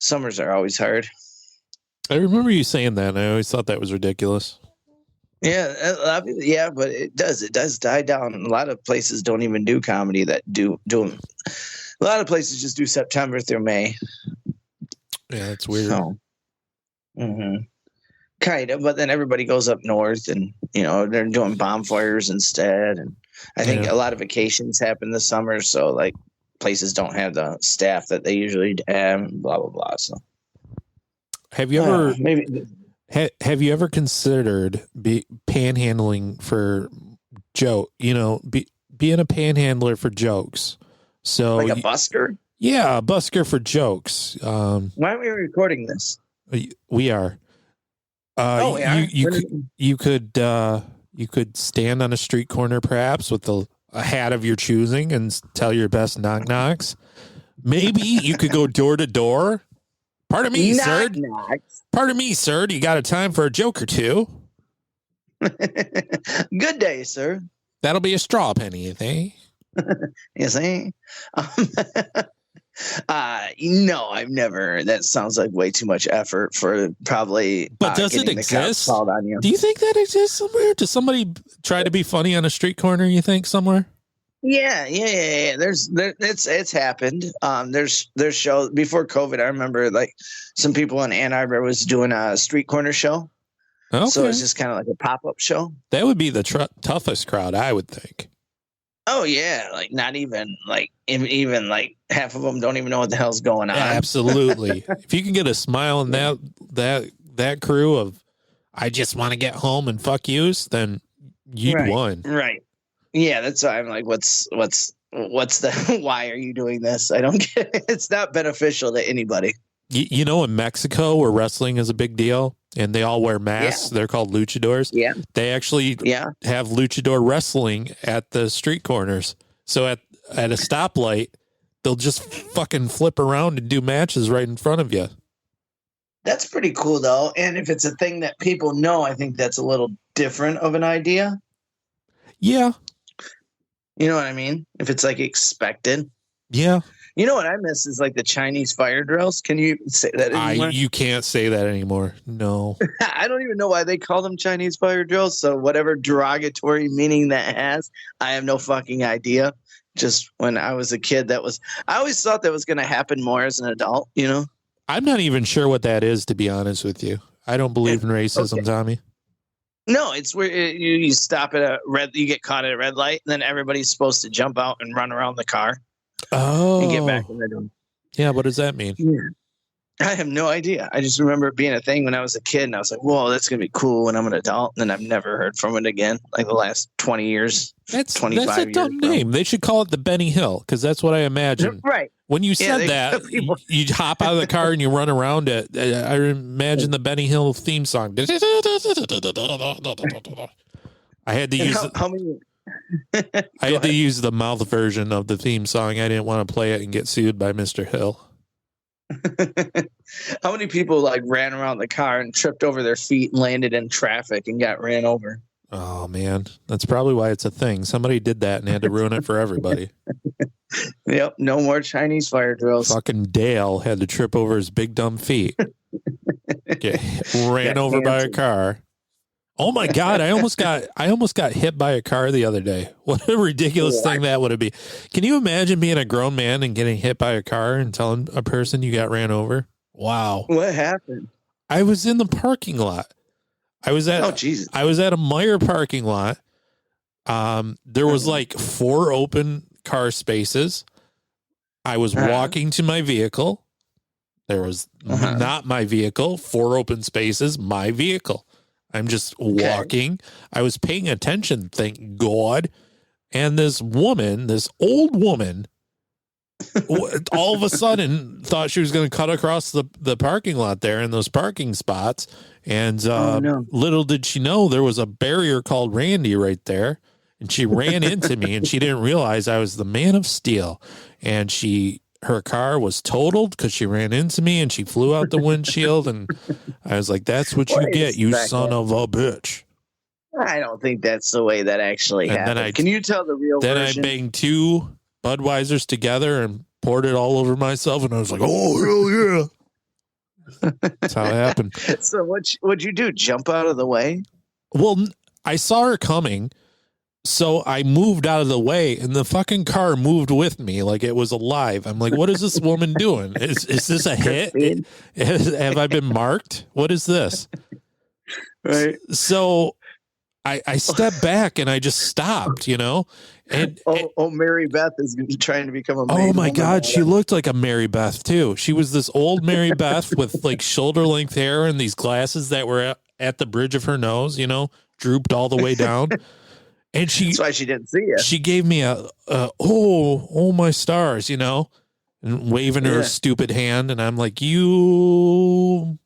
Summers are always hard. I remember you saying that, and I always thought that was ridiculous. Yeah, but it does die down. A lot of places don't even do comedy that do them. A lot of places just do September through May. Yeah, that's weird. So, kind of, but then everybody goes up north, and they're doing bonfires instead. And I think a lot of vacations happen this summer, so like places don't have the staff that they usually have. And blah blah blah. So, have you ever have you ever considered panhandling for joke? Being a panhandler for jokes. So like a busker? Yeah, a busker for jokes. Why aren't we recording this? We are. We are. You could stand on a street corner, perhaps with a hat of your choosing, and tell your best knock knocks. Maybe you could go door to door. Pardon me, sir. Pardon me, sir. Do you got a time for a joke or two? Good day, sir. That'll be a straw penny, you think? You see? No, I've never. That sounds like way too much effort for probably. But does it exist? Do you think that exists somewhere? Does somebody try to be funny on a street corner? You think somewhere? Yeah. It's happened. There's shows before COVID. I remember like some people in Ann Arbor was doing a street corner show. Okay. So it's just kind of like a pop-up show. That would be the toughest crowd, I would think. Oh yeah, like not even like even like half of them don't even know what the hell's going on. Absolutely. If you can get a smile in that crew of I just want to get home and fuck yous, then you'd won. Right. Yeah, that's why I'm like, what's the why are you doing this? I don't get it. It's not beneficial to anybody. In Mexico where wrestling is a big deal and they all wear masks, they're called luchadors. Yeah. They actually have luchador wrestling at the street corners. So at a stoplight, they'll just fucking flip around and do matches right in front of you. That's pretty cool though. And if it's a thing that people know, I think that's a little different of an idea. Yeah. You know what I mean? If it's like expected. Yeah. You know what I miss is like the Chinese fire drills. Can you say that anymore? You can't say that anymore. No. I don't even know why they call them Chinese fire drills. So whatever derogatory meaning that has, I have no fucking idea. Just when I was a kid, I always thought that was going to happen more as an adult, I'm not even sure what that is, to be honest with you. I don't believe in racism, Tommy. No, it's where you stop at you get caught at a red light, and then everybody's supposed to jump out and run around the car. Oh. And get back in the door. Yeah, what does that mean? Yeah. I have no idea. I just remember it being a thing when I was a kid, and I was like, whoa, that's going to be cool when I'm an adult. And then I've never heard from it again, like the last 20 years, 25 years. That's a dumb name. They should call it the Benny Hill, because that's what I imagine. Right. When you said that, you hop out of the car and you run around it. I imagine the Benny Hill theme song. I had to use I had to use the mouth version of the theme song. I didn't want to play it and get sued by Mr. Hill. How many people ran around the car and tripped over their feet and landed in traffic and got ran over? Oh, man. That's probably why it's a thing. Somebody did that and had to ruin it for everybody. Yep. No more Chinese fire drills. Fucking Dale had to trip over his big dumb feet. Get ran over by a car. Oh my God. I almost got hit by a car the other day. What a ridiculous thing that would be. Can you imagine being a grown man and getting hit by a car and telling a person you got ran over? Wow. What happened? I was in the parking lot. I was at a Meijer parking lot. There was 4 open car spaces. I was walking to my vehicle. There was not my vehicle, 4 open spaces, my vehicle. I'm just walking. I was paying attention, thank God. And this old woman, all of a sudden thought she was going to cut across the parking lot there in those parking spots. And little did she know there was a barrier called Randy right there. And she ran into me and she didn't realize I was the Man of Steel. And her car was totaled because she ran into me and she flew out the windshield. And I was like, that's what you get, you son of a bitch. I don't think that's the way that actually happened. Can you tell the real version? Then I banged 2 Budweisers together and poured it all over myself. And I was like, oh, hell yeah. That's how it happened. So what'd you do? Jump out of the way? Well, I saw her coming, so I moved out of the way, and the fucking car moved with me like it was alive. I'm like, what is this woman doing? Is this a hit? Have I been marked? What is this? Right. So I stepped back and I just stopped, And Mary Beth is trying to become a maid. Oh my God, she looked like a Mary Beth too. She was this old Mary Beth with like shoulder length hair and these glasses that were at the bridge of her nose, drooped all the way down. And that's why she didn't see you. She gave me oh my stars, and waving her stupid hand, and I'm like, you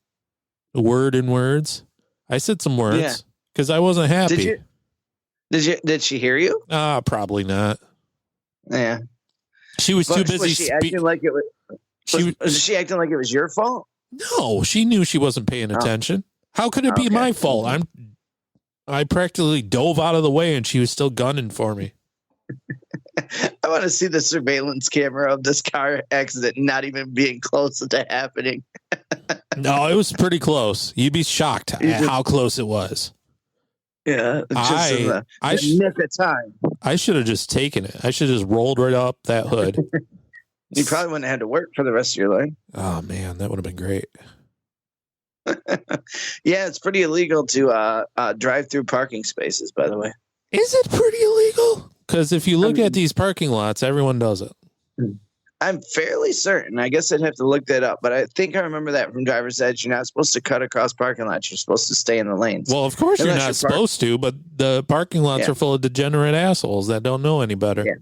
word in words. I said some words because I wasn't happy. Did she hear you? Probably not. Yeah. She was too busy. Was she acting like it was? Was she acting like it was your fault? No, she knew she wasn't paying attention. How could it be my fault? I practically dove out of the way and she was still gunning for me. I want to see the surveillance camera of this car accident not even being close to happening. No, it was pretty close. You'd be shocked at how close it was. Yeah, just in the nick of time. I should have just taken it. I should have just rolled right up that hood. You probably wouldn't have had to work for the rest of your life. Oh, man, that would have been great. Yeah, it's pretty illegal to drive through parking spaces, by the way. Is it pretty illegal? Because if you look at these parking lots, everyone does it. I'm fairly certain. I guess I'd have to look that up, but I think I remember that from driver's ed. You're not supposed to cut across parking lots. You're supposed to stay in the lanes. Well, of course you're not supposed to, but the parking lots are full of degenerate assholes that don't know any better. Yeah.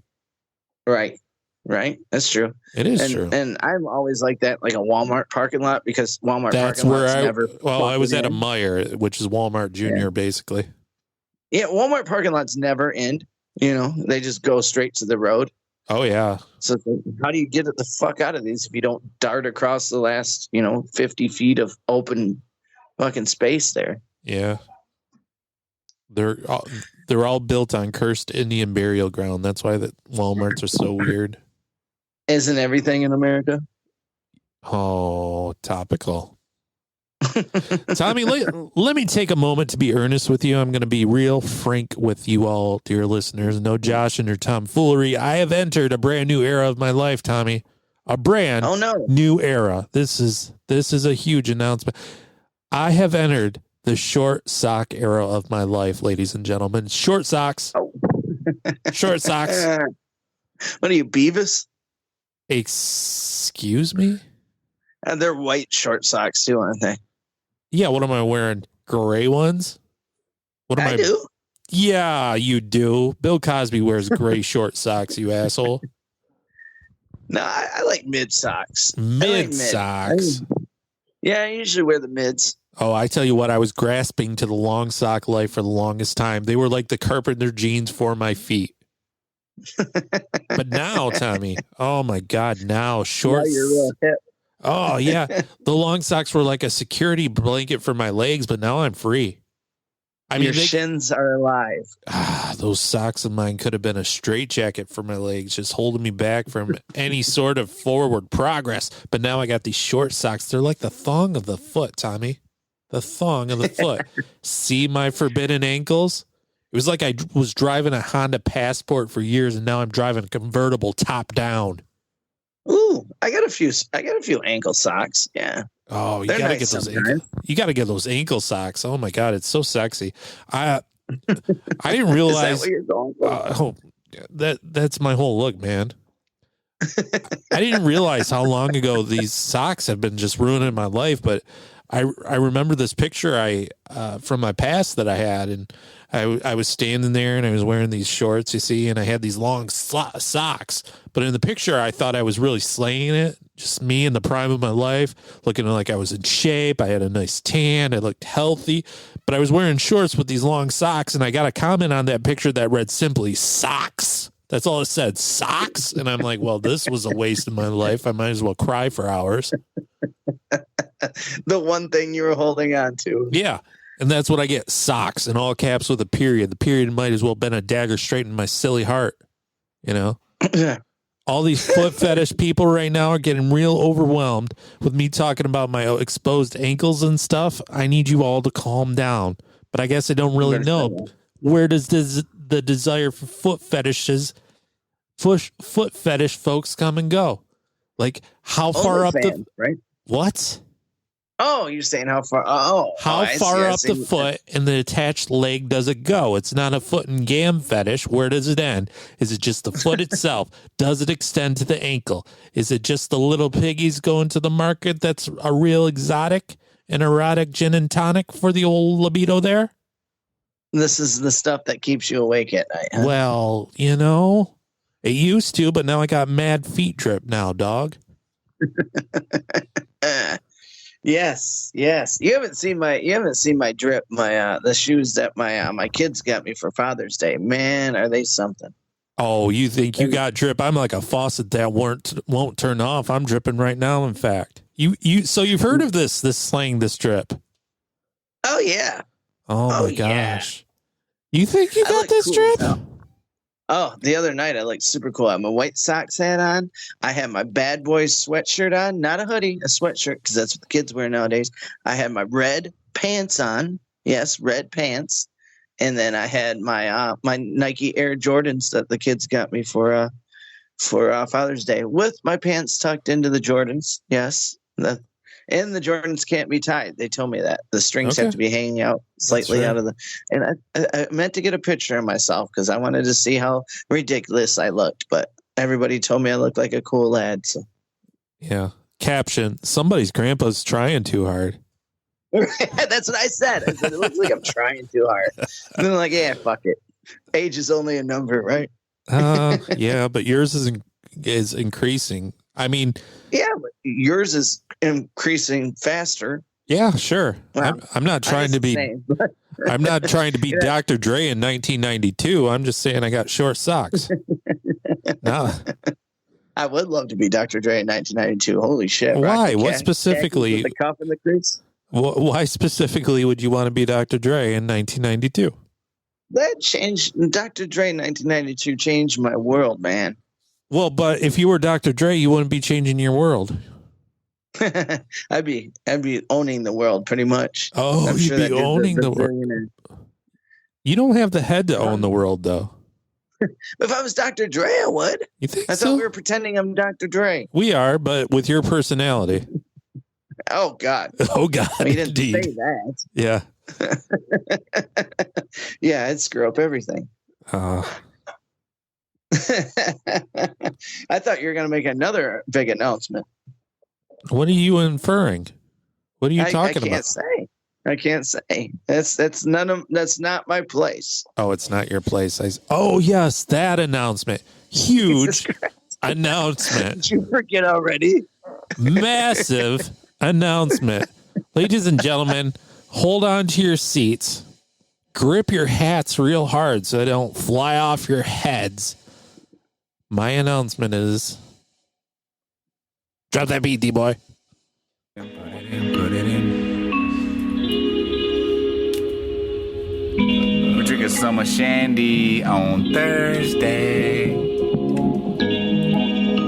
Right. That's true. It is true. And I'm always like that, like a Walmart parking lot, because Walmart parking lots never. Well, I was at a Meijer, which is Walmart Junior, basically. Yeah, Walmart parking lots never end. They just go straight to the road. Oh, yeah. So how do you get the fuck out of these if you don't dart across the last, 50 feet of open fucking space there? Yeah. They're all built on cursed Indian burial ground. That's why the Walmarts are so weird. Isn't everything in America? Oh, topical. Tommy, let me take a moment to be earnest with you. I'm going to be real frank with you all, dear listeners. No Josh and your tomfoolery. I have entered a brand new era of my life, Tommy. A brand new era. This is a huge announcement. I have entered the short sock era of my life, ladies and gentlemen. Short socks. Oh. Short socks. What are you, Beavis? Excuse me? And they're white short socks too, aren't they? Yeah, what am I wearing? Gray ones? I do. Yeah, you do. Bill Cosby wears gray short socks, you asshole. No, I like mid socks. Mid socks. I usually wear the mids. Oh, I tell you what, I was grasping to the long sock life for the longest time. They were like the carpenter jeans for my feet. But now, Tommy, oh my God, now shorts. Now you're real hip. Oh, yeah. The long socks were like a security blanket for my legs, but now I'm free. Your shins are alive. Those socks of mine could have been a straitjacket for my legs, just holding me back from any sort of forward progress. But now I got these short socks. They're like the thong of the foot, Tommy. The thong of the foot. See my forbidden ankles? It was like I was driving a Honda Passport for years, and now I'm driving a convertible top down. Ooh, I got a few ankle socks. Yeah. Oh, you gotta get those. You gotta get those ankle socks. Oh my God, it's so sexy. I didn't realize. Is that what you're going for? That's my whole look, man. I didn't realize how long ago these socks have been just ruining my life, but I remember this picture from my past that I had, and I was standing there and I was wearing these shorts, you see, and I had these long socks. But in the picture, I thought I was really slaying it. Just me in the prime of my life, looking like I was in shape. I had a nice tan. I looked healthy. But I was wearing shorts with these long socks, and I got a comment on that picture that read simply, socks. That's all it said, socks. And I'm like, well, this was a waste of my life. I might as well cry for hours. The one thing you were holding on to. Yeah. And that's what I get, socks, in all caps with a period. The period might as well have been a dagger straight in my silly heart, Yeah. All these foot fetish people right now are getting real overwhelmed with me talking about my exposed ankles and stuff. I need you all to calm down. But I guess I don't really know. Where does the desire for foot fetish folks come and go? Like, how far up the... Right? What? Oh, you're saying how far? How far up the foot and the attached leg does it go? It's not a foot and gam fetish. Where does it end? Is it just the foot itself? Does it extend to the ankle? Is it just the little piggies going to the market that's a real exotic and erotic gin and tonic for the old libido there? This is the stuff that keeps you awake at night. Huh? Well, you know, it used to, but now I got mad feet drip now, dog. Yes. You haven't seen my drip, the shoes that my kids got me for Father's Day. Man, are they something? Oh, you think you got drip? I'm like a faucet that won't turn off. I'm dripping right now, in fact. So you've heard of this slang, this drip? Oh yeah. Oh my gosh. Yeah. You think you got this drip? Oh, the other night I looked super cool. I had my White Sox hat on. I had my Bad Boys sweatshirt on, not a hoodie, a sweatshirt, because that's what the kids wear nowadays. I had my red pants on. Yes, red pants. And then I had my my Nike Air Jordans that the kids got me for Father's Day, with my pants tucked into the Jordans. Yes. And the Jordans can't be tied. They told me that the strings have to be hanging out slightly out of the. And I meant to get a picture of myself because I wanted to see how ridiculous I looked. But everybody told me I looked like a cool lad. So. Yeah. Caption: somebody's grandpa's trying too hard. That's what I said. I said it looks like I'm trying too hard. And then like, yeah, fuck it. Age is only a number, right? Yeah, but yours is increasing. I mean, yeah, but yours is increasing faster. Yeah, sure. Well, I'm not trying to be. I'm not trying to be Dr. Dre in 1992. I'm just saying I got short socks. No, I would love to be Dr. Dre in 1992. Holy shit! Why? What specifically? The cuff in the crease. Why specifically would you want to be Dr. Dre in 1992? That changed. Dr. Dre in 1992 changed my world, man. Well, but if you were Dr. Dre, you wouldn't be changing your world. I'd be owning the world pretty much. Oh, I'm sure you'd be owning the world. You don't have the head to own the world, though. If I was Dr. Dre, I would. You think I thought we were pretending I'm Dr. Dre. We are, but with your personality. Oh, God. Oh, God. We didn't say that. Yeah. Yeah, I'd screw up everything. I thought you were going to make another big announcement. What are you inferring? What are you talking about? I can't say. That's not my place. Oh, it's not your place. Oh, yes, that announcement. Huge announcement. Did you forget already? Massive announcement. Ladies and gentlemen, hold on to your seats. Grip your hats real hard so they don't fly off your heads. My announcement is... Drop that beat, D-boy. Put it in. We're drinking summer shandy on Thursday.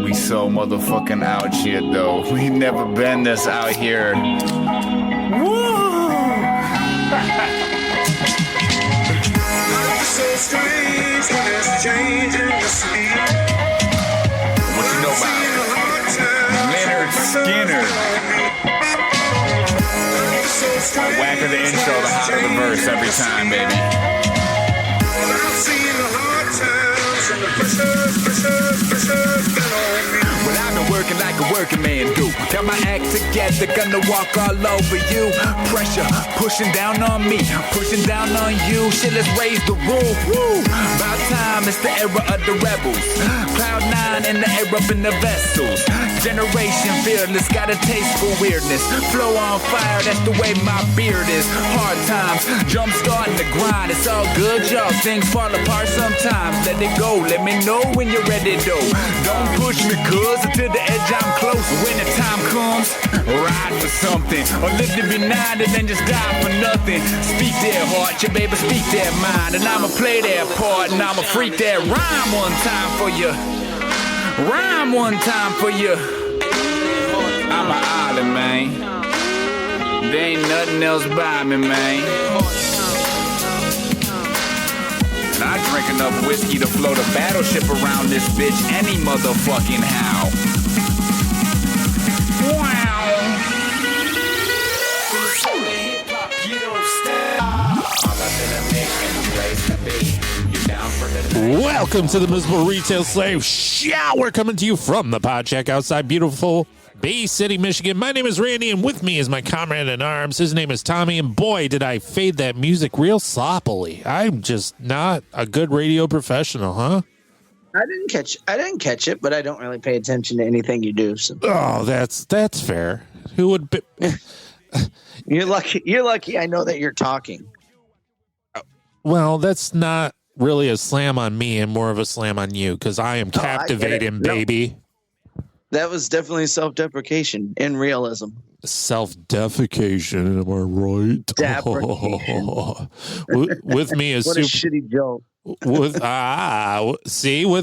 We so motherfucking out here, though. We never been this out here. Woo! So strange when it's changing the speed. What you know about Leonard Skinner? The whacker the intro, the hotter the verse every time, baby. I've seen the hard times and the pressure been on me. Well, I've been working like a working man do. Got my act together, gonna walk all over you. Pressure pushing down on me, pushing down on you. Shit, let's raise the roof. Woo! About time, it's the era of the rebels. Cloud 9 in the air up in the vessels. Generation fearless, got a taste for weirdness. Flow on fire, that's the way my beard is. Hard times, jump starting the grind. It's all good, y'all. Things fall apart sometimes. Let it go, let me know when you're ready, though. Don't push me, cuz until the edge I'm close. When the time comes, ride for something. Or live to be 9 and then just die for nothing. Speak their heart, your baby, speak their mind. And I'ma play their part and I'ma freak that rhyme one time for you. Rhyme one time for you. I'm an island, man. There ain't nothing else by me, man. And I drink enough whiskey to float a battleship around this bitch any motherfucking how. Wow. Welcome to the Miserable Retail Slave Show. We're coming to you from the Pod Shack outside beautiful Bay City, Michigan. My name is Randy, and with me is my comrade in arms. His name is Tommy, and boy, did I fade that music real sloppily. I'm just not a good radio professional, huh? I didn't catch it, but I don't really pay attention to anything you do. So. Oh, that's fair. Who would be? You're lucky. I know that you're talking. Well, that's not really a slam on me and more of a slam on you because I am captivating, baby. That was definitely self-deprecation in realism. Self-defecation, am I right? Deprecation. With me is what a shitty joke. With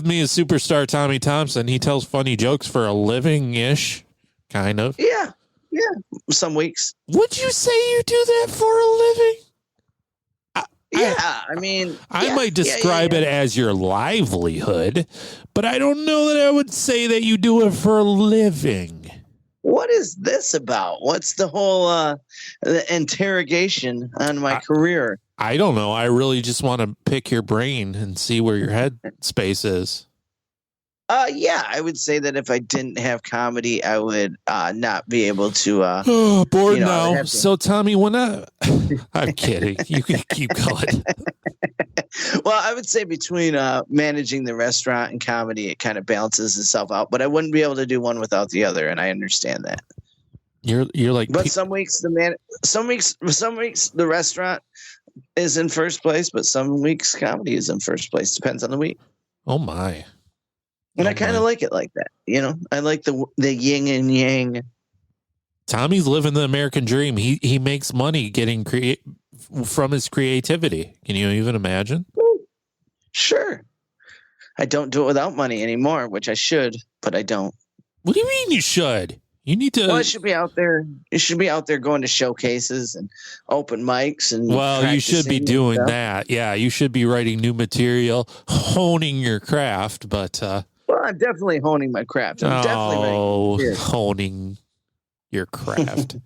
me is superstar Tommy Thompson. He tells funny jokes for a living-ish, kind of. Yeah. Some weeks. Would you say you do that for a living? I might describe it as your livelihood, but I don't know that I would say that you do it for a living. What is this about? What's the whole the interrogation on my career? I don't know. I really just want to pick your brain and see where your head space is. I would say that if I didn't have comedy, I would not be able to. Bored now. So, Tommy, I'm kidding. You can keep going. Well, I would say between managing the restaurant and comedy, it kind of balances itself out. But I wouldn't be able to do one without the other, and I understand that. You're like, but some weeks the restaurant is in first place, but some weeks comedy is in first place. Depends on the week. Oh my. And I kind of like it like that. I like the yin and yang. Tommy's living the American dream. He makes money getting from his creativity. Can you even imagine? Sure. I don't do it without money anymore, which I should, but I don't. What do you mean you should? You need to. Well, I should be out there. You should be out there going to showcases and open mics and. Well, you should be doing that. Yeah, you should be writing new material, honing your craft. But well, I'm definitely honing my craft. I'm definitely honing your craft.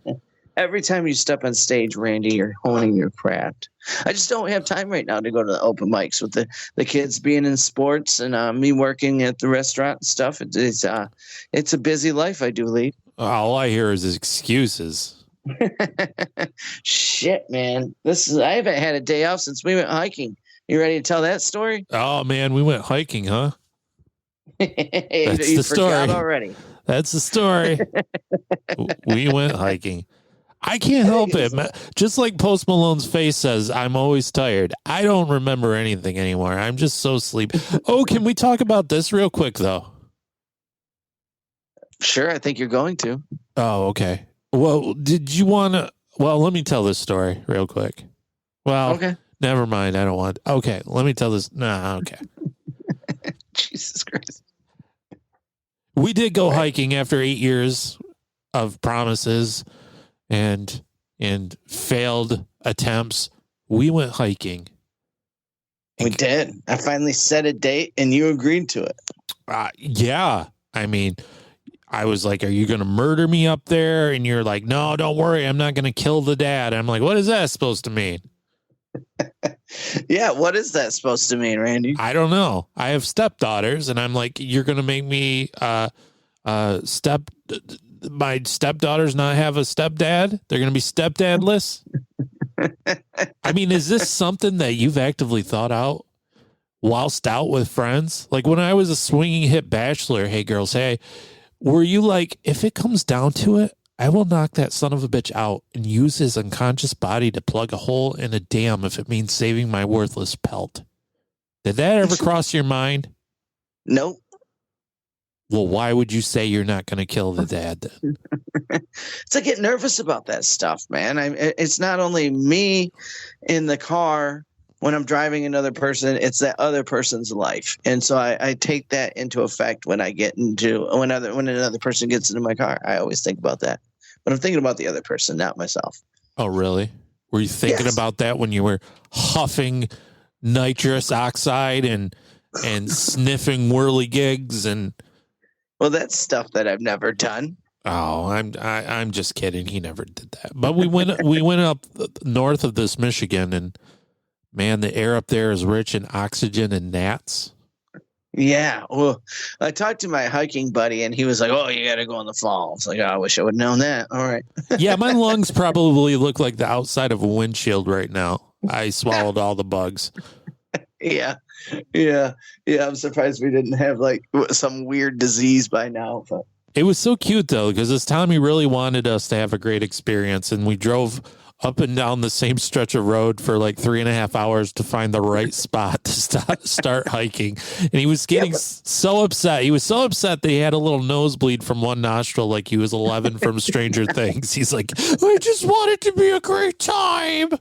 Every time you step on stage, Randy, you're honing your craft. I just don't have time right now to go to the open mics with the kids being in sports and me working at the restaurant and stuff. It's a busy life I do lead. All I hear is excuses. Shit, man. I haven't had a day off since we went hiking. You ready to tell that story? Oh man, we went hiking, huh? That's the story already. That's the story. We went hiking. I can't help it. Just like Post Malone's face says, I'm always tired. I don't remember anything anymore. I'm just so sleepy. Oh, can we talk about this real quick, though? Sure, I think you're going to. Oh, okay. Well, did you want to? Well, let me tell this story real quick. Well, okay. Never mind. I don't want. Okay, let me tell this. Nah, okay. Jesus Christ. We did go hiking after 8 years of promises and failed attempts. We went hiking. We did. I finally set a date and you agreed to it. Yeah. I mean, I was like, are you going to murder me up there? And you're like, no, don't worry. I'm not going to kill the dad. I'm like, what is that supposed to mean? Yeah, what is that supposed to mean, Randy? I don't know. I have stepdaughters, and I'm like, you're going to make me my stepdaughters not have a stepdad? They're going to be stepdadless? I mean, is this something that you've actively thought out whilst out with friends? Like when I was a swinging hit bachelor, hey girls, hey, were you like, if it comes down to it, I will knock that son of a bitch out and use his unconscious body to plug a hole in a dam if it means saving my worthless pelt. Did that ever cross your mind? Nope. Well, why would you say you're not going to kill the dad then? I get nervous about that stuff, man. It's not only me in the car when I'm driving another person, it's that other person's life. And so I take that into effect when I get into when another person gets into my car. I always think about that. But I'm thinking about the other person, not myself. Oh, really? Were you thinking about that when you were huffing nitrous oxide and sniffing whirligigs and? Well, that's stuff that I've never done. Oh, I'm just kidding. He never did that. But we went up north of this Michigan, and man, the air up there is rich in oxygen and gnats. Yeah. Well, I talked to my hiking buddy, and he was like, "Oh, you got to go in the fall." I was like, "Oh, I wish I would have known that." All right. Yeah, my lungs probably look like the outside of a windshield right now. I swallowed all the bugs. Yeah. I'm surprised we didn't have like some weird disease by now. But it was so cute though, because this Tommy really wanted us to have a great experience, and we drove up and down the same stretch of road for like 3.5 hours to find the right spot to start hiking. And he was getting so upset. He was so upset that he had a little nosebleed from one nostril, like he was 11 from Stranger Things. He's like, I just want it to be a great time.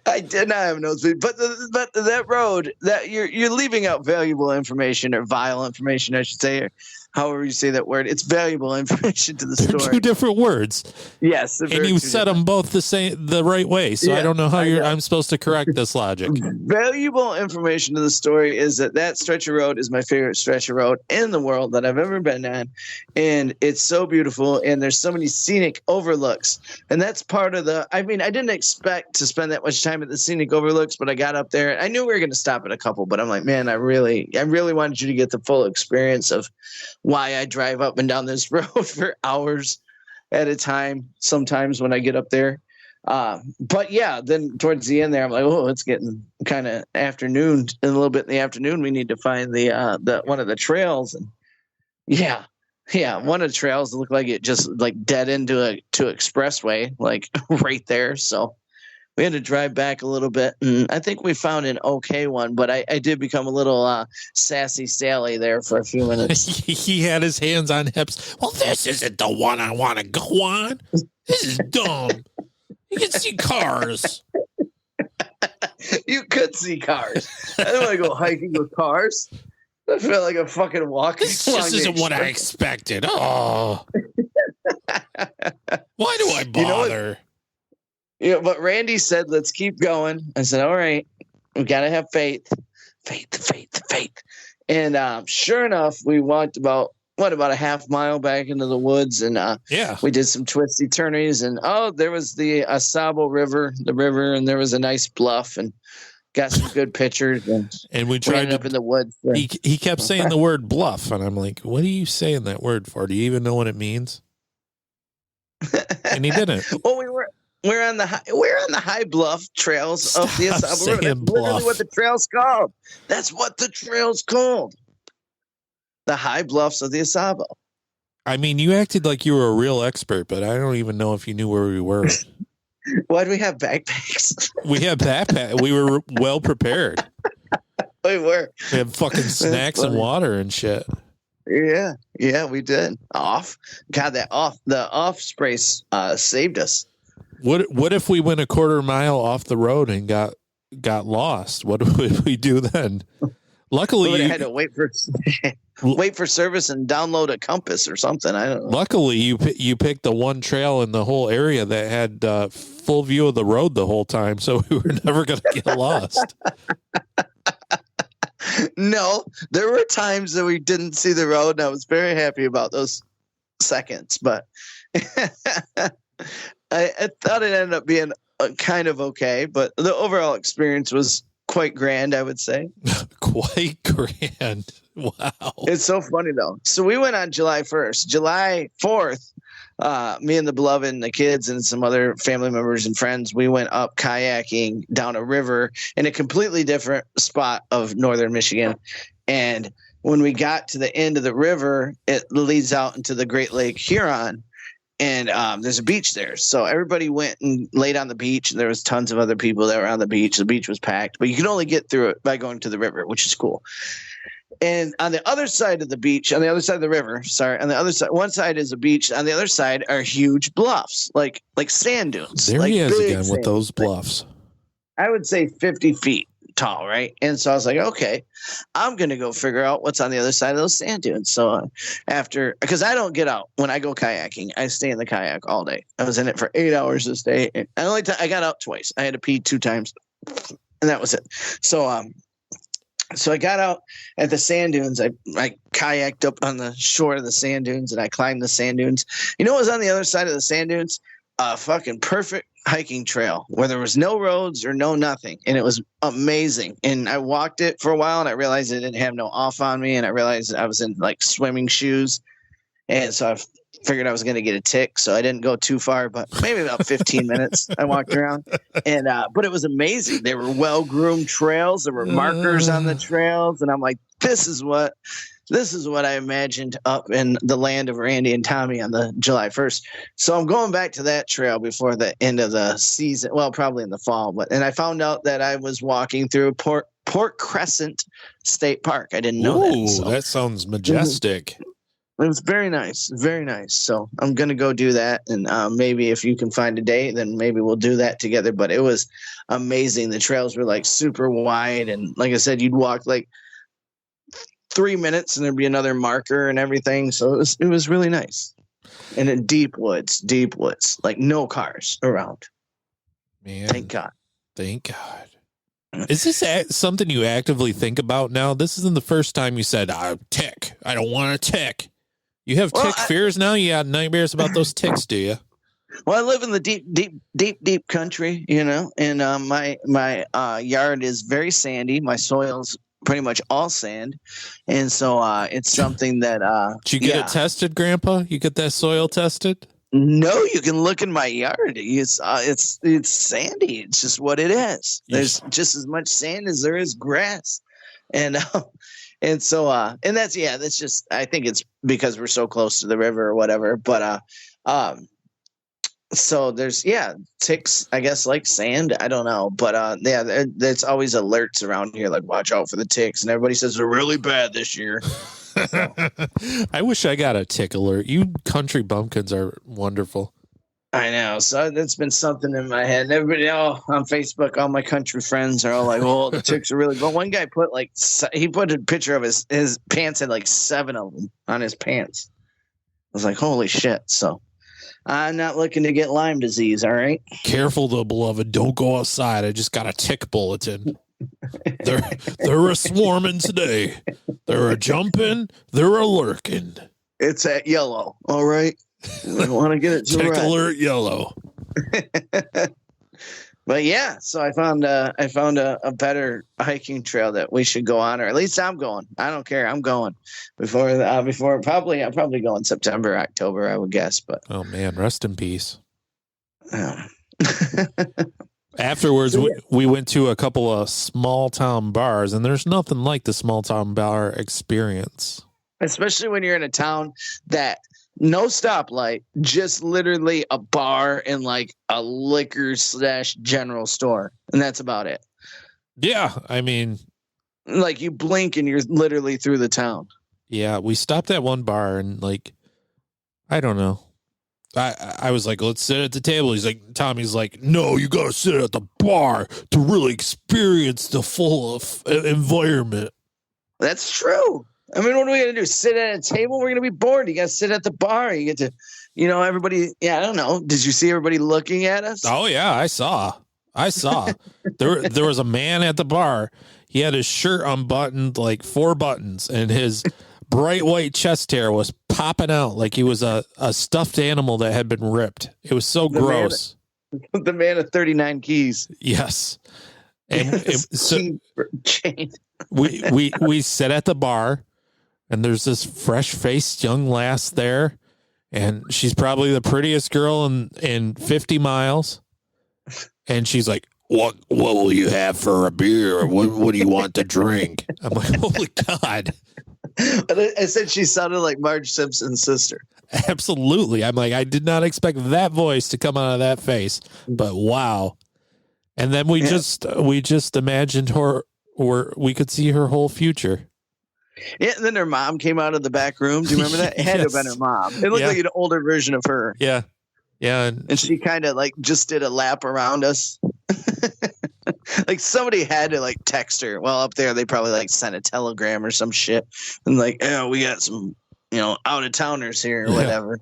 I did not have a nosebleed, but that road, that you're leaving out valuable information, or vile information, I should say, or however you say that word. It's valuable information to the story. Two different words. Yes, and you said them both the right way. So I don't know how I'm supposed to correct this logic. Valuable information to the story is that stretch of road is my favorite stretch of road in the world that I've ever been on, and it's so beautiful, and there's so many scenic overlooks, and that's part of the. I mean, I didn't expect to spend that much time at the scenic overlooks, but I got up there, and I knew we were going to stop at a couple, but I'm like, man, I really wanted you to get the full experience of why I drive up and down this road for hours at a time sometimes when I get up there. But yeah, then towards the end there, I'm like, oh, it's getting kind of afternoon. And a little bit in the afternoon, we need to find the one of the trails. And yeah, one of the trails looked like it just like dead into expressway, like right there. So we had to drive back a little bit, and I think we found an okay one, but I did become a little sassy Sally there for a few minutes. He had his hands on hips. Well, this isn't the one I want to go on. This is dumb. You can see cars. You could see cars. I don't want to go hiking with cars. I feel like I'm fucking walking. This just isn't what I expected. Oh. Why do I bother? Yeah, but Randy said, let's keep going. I said, all right, we got to have faith. Faith. And sure enough, we walked about a half mile back into the woods. And we did some twisty turnies. And, there was the Asabo River, and there was a nice bluff, and got some good pictures. And we tried up in the woods. He kept saying the word bluff. And I'm like, what are you saying that word for? Do you even know what it means? And he didn't. Well, we're on the high bluff trails of the Asabo River. That's literally what the trail's called. That's what the trail's called. The high bluffs of the Asabo. I mean, you acted like you were a real expert, but I don't even know if you knew where we were. Why do we have backpacks? We have backpacks. We were well prepared. We were. We had fucking snacks and water and shit. Yeah, we did. The off spray saved us. What if we went a quarter mile off the road and got lost? What would we do then? Luckily, we had to wait for service and download a compass or something. I don't know. Luckily, you picked the one trail in the whole area that had full view of the road the whole time, so we were never going to get lost. No, there were times that we didn't see the road, and I was very happy about those seconds. But I thought it ended up being kind of okay, but the overall experience was quite grand, I would say. Quite grand. Wow. It's so funny, though. So we went on July 1st. July 4th, me and the beloved and the kids and some other family members and friends, we went up kayaking down a river in a completely different spot of northern Michigan. And when we got to the end of the river, it leads out into the Great Lake Huron. And there's a beach there. So everybody went and laid on the beach, and there was tons of other people that were on the beach. The beach was packed, but you can only get through it by going to the river, which is cool. And on the other side of the beach, on the other side of the river, on the other side, one side is a beach. On the other side are huge bluffs, like sand dunes. There like he is again with those bluffs. I would say 50 feet tall, right? And so I was like, okay, I'm going to go figure out what's on the other side of those sand dunes. So because I don't get out when I go kayaking, I stay in the kayak all day. I was in it for 8 hours this day. I got out twice. I had to pee 2 times, and that was it. So I got out at the sand dunes. I kayaked up on the shore of the sand dunes, and I climbed the sand dunes. You know what was on the other side of the sand dunes? A fucking perfect hiking trail where there was no roads or no nothing, and it was amazing. And I walked it for a while, and I realized it didn't have no off on me, and I realized I was in like swimming shoes, and so I figured I was going to get a tick, so I didn't go too far, but maybe about 15 minutes I walked around, and but it was amazing. They were well-groomed trails. There were markers on the trails, and I'm like, this is what I imagined up in the land of Randy and Tommy on the July 1st. So I'm going back to that trail before the end of the season. Well, probably in the fall, and I found out that I was walking through Port Crescent State Park. I didn't know that. So. That sounds majestic. It was very nice, very nice. So I'm going to go do that. And maybe if you can find a day, then maybe we'll do that together. But it was amazing. The trails were like super wide. And like I said, you'd walk like 3 minutes and there'd be another marker and everything. So it was really nice. And in deep woods, like no cars around. Man. Thank God. Is this something you actively think about now? This isn't the first time you said, tick. I don't want a tick. You have tick fears now? You had nightmares about those ticks, do you? Well, I live in the deep country, and my yard is very sandy. My soil's pretty much all sand. And so it's something that did you get it tested, Grandpa? You get that soil tested? No, you can look in my yard. It's sandy. It's just what it is. There's just as much sand as there is grass. And so that's just, I think it's because we're so close to the river or whatever. But so there's ticks, I guess, like sand. I don't know, but there's always alerts around here, like watch out for the ticks, and everybody says they're really bad this year. So. I wish I got a tick alert. You country bumpkins are wonderful. I know. So that's been something in my head. And everybody on Facebook, all my country friends are all like, "Oh, the ticks are really." But one guy put a picture of his pants, had like 7 of them on his pants. I was like, "Holy shit!" So I'm not looking to get Lyme disease. All right. Careful, though, beloved. Don't go outside. I just got a tick bulletin. They're a swarming today. They're a jumping. They're a lurking. It's at yellow. All right. I want to get it tick alert yellow. But so I found a better hiking trail that we should go on, or at least I'm going. I don't care. I'm going before I'll probably go in September, October, I would guess. But oh man, rest in peace. Afterwards, we went to a couple of small town bars, and there's nothing like the small town bar experience. Especially when you're in a town that no stoplight, just literally a bar and like a liquor / general store. And that's about it. Yeah. I mean, like you blink and you're literally through the town. Yeah. We stopped at one bar and like, I don't know. I was like, let's sit at the table. He's like, Tommy's like, no, you got to sit at the bar to really experience the full environment. That's true. I mean, what are we going to do? Sit at a table? We're going to be bored. You got to sit at the bar. You get to, everybody. Yeah, I don't know. Did you see everybody looking at us? Oh, yeah, I saw. There was a man at the bar. He had his shirt unbuttoned, like 4 buttons, and his bright white chest hair was popping out like he was a stuffed animal that had been ripped. It was so gross. The man of 39 keys. Yes. And so we sit at the bar. And there's this fresh-faced young lass there, and she's probably the prettiest girl in 50 miles. And she's like, "What will you have for a beer? What do you want to drink?" I'm like, "Holy God!" I said she sounded like Marge Simpson's sister. Absolutely. I'm like, I did not expect that voice to come out of that face, but wow. And then we just imagined her, or we could see her whole future. Yeah, and then her mom came out of the back room. Do you remember that? It had to have been her mom. It looked like an older version of her. Yeah. Yeah. And she kind of like just did a lap around us. Like somebody had to like text her. Well, up there they probably like sent a telegram or some shit and like, oh, we got some, out of towners here or whatever.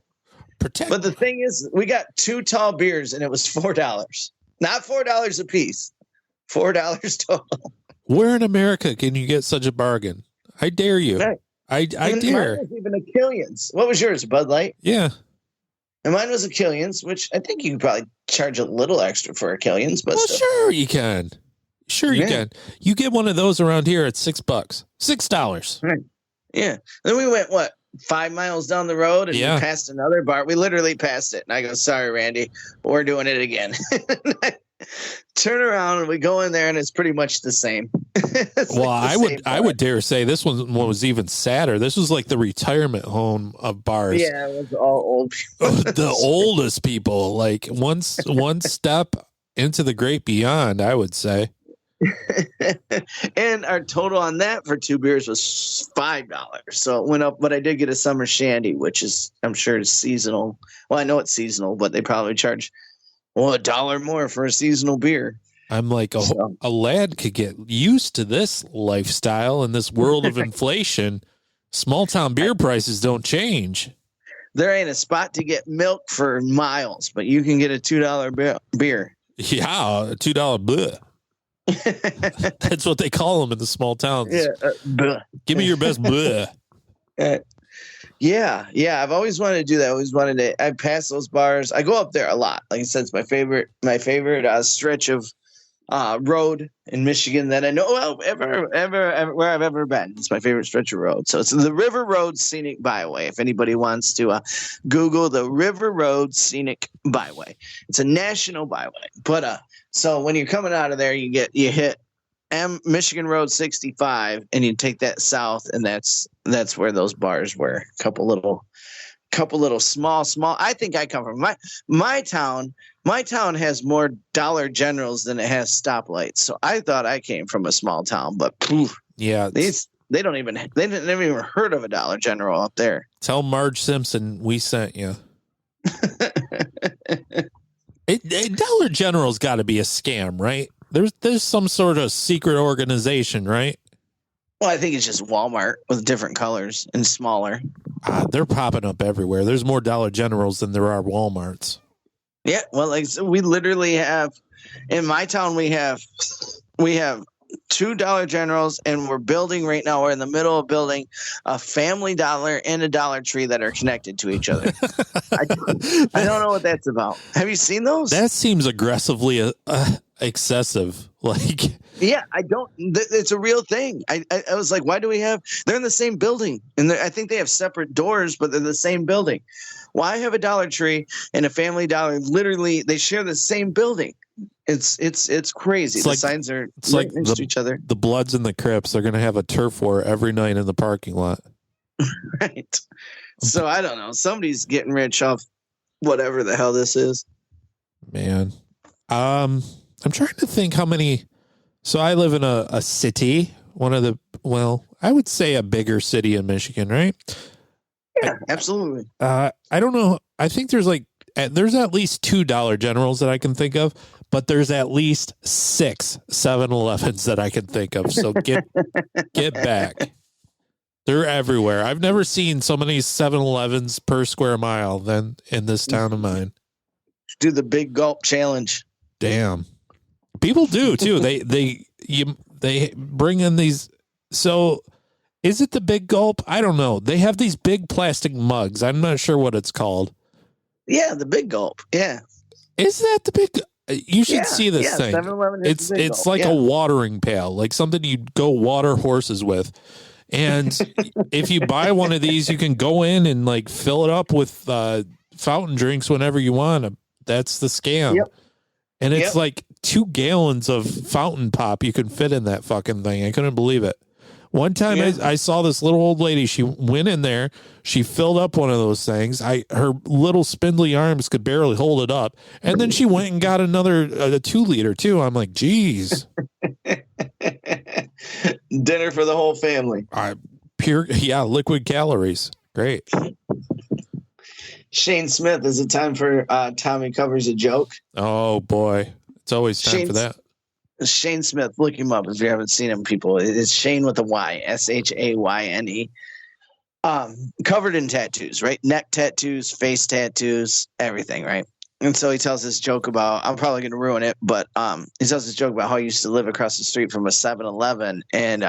But the thing is, we got 2 tall beers and it was $4, not $4 a piece, $4 total. Where in America can you get such a bargain? I dare you. Right. I dare. Mine was even a Killian's. What was yours? Bud Light? Yeah. And mine was a Killian's, which I think you could probably charge a little extra for a Killian's. But sure you can. Sure you can. You get one of those around here at $6. $6. Right. Yeah. Then we went, 5 miles down the road and we passed another bar. We literally passed it. And I go, sorry, Randy, we're doing it again. Turn around and we go in there and it's pretty much the same. Well, I would dare say this one was even sadder. This was like the retirement home of bars. Yeah, it was all old people. The oldest people, like one step into the great beyond, I would say. And our total on that for 2 beers was $5. So it went up, but I did get a summer shandy, which is, I'm sure, is seasonal. Well, I know it's seasonal, but they probably charge $1 more for a seasonal beer. I'm like, a lad could get used to this lifestyle in this world of inflation. Small town beer prices don't change. There ain't a spot to get milk for miles, but you can get a $2 beer. Yeah, a $2 bleh. That's what they call them in the small towns. Yeah, give me your best bleh. Yeah. I've always wanted to do that. I pass those bars. I go up there a lot. Like I said, it's my favorite stretch of road in Michigan that I know ever where I've ever been. It's my favorite stretch of road. So it's the River Road Scenic Byway. If anybody wants to Google the River Road Scenic Byway, it's a national byway. But so when you're coming out of there, you hit Michigan Road 65, and you take that south, and that's where those bars were. A couple little small. I think I come from my town. My town has more Dollar Generals than it has stoplights. So I thought I came from a small town, but yeah, they never even heard of a Dollar General up there. Tell Marge Simpson we sent you. Dollar General's got to be a scam, right? There's some sort of secret organization, right? Well, I think it's just Walmart with different colors and smaller. They're popping up everywhere. There's more Dollar Generals than there are Walmarts. Yeah, well, we literally have in my town we have 2 Dollar Generals, and we're building right now. We're in the middle of building a Family Dollar and a Dollar Tree that are connected to each other. I don't know what that's about. Have you seen those? That seems aggressively excessive. Like, yeah, I don't. It's a real thing. I was like, why do we have? They're in the same building, and I think they have separate doors, but they're the same building. Why have a Dollar Tree and a Family Dollar? Literally, they share the same building. It's crazy. The signs are right next to each other. The Bloods and the Crips are going to have a turf war every night in the parking lot. Right. So I don't know. Somebody's getting rich off whatever the hell this is. Man. I'm trying to think how many. So I live in a city, I would say a bigger city in Michigan, right? Yeah, absolutely. I don't know. I think there's at least 2 Dollar Generals that I can think of, but there's at least 6 7-Elevens that I can think of. So get back. They're everywhere. I've never seen so many 7-Elevens per square mile than in this town of mine. Do the big gulp challenge. Damn. People do too. They bring in these. So is it the big gulp? I don't know. They have these big plastic mugs. I'm not sure what it's called. Yeah, the big gulp. Yeah. Is that the big? You should see this thing. 7-Eleven is it's like a watering pail, like something you'd go water horses with. And if you buy one of these, you can go in and like fill it up with fountain drinks whenever you want. That's the scam. Yep. And it's like 2 gallons of fountain pop you can fit in that fucking thing. I couldn't believe it. One time I saw this little old lady. She went in there. She filled up one of those things. Her little spindly arms could barely hold it up. And then she went and got another a 2-liter too. I'm like, geez. Dinner for the whole family. Liquid calories. Great. Shane Smith, is it time for Tommy Covers a Joke? Oh, boy. It's always time for that. Shane Smith. Look him up if you haven't seen him, people. It's Shane with a Y, Shayne. Covered in tattoos, right? Neck tattoos, face tattoos, everything, right? And so he tells this joke about, I'm probably going to ruin it, but he tells this joke about how he used to live across the street from a 7-Eleven, and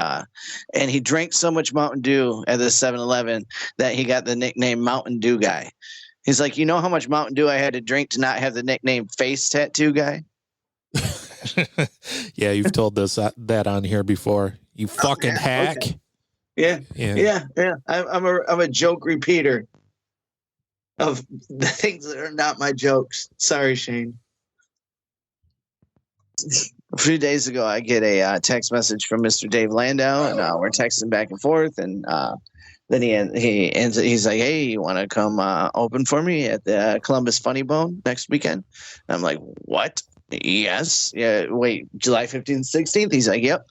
he drank so much Mountain Dew at the 7-Eleven that he got the nickname Mountain Dew Guy. He's like, you know how much Mountain Dew I had to drink to not have the nickname Face Tattoo Guy? Yeah, you've told us that on here before. You fucking hack. Okay. Yeah. I'm a joke repeater of the things that are not my jokes. Sorry, Shane. A few days ago, I get a text message from Mr. Dave Landau, and we're texting back and forth, and then he ends. He's like, "Hey, you want to come open for me at the Columbus Funny Bone next weekend?" And I'm like, "What? Yes. Yeah. Wait, July 15th, 16th?" He's like, "Yep."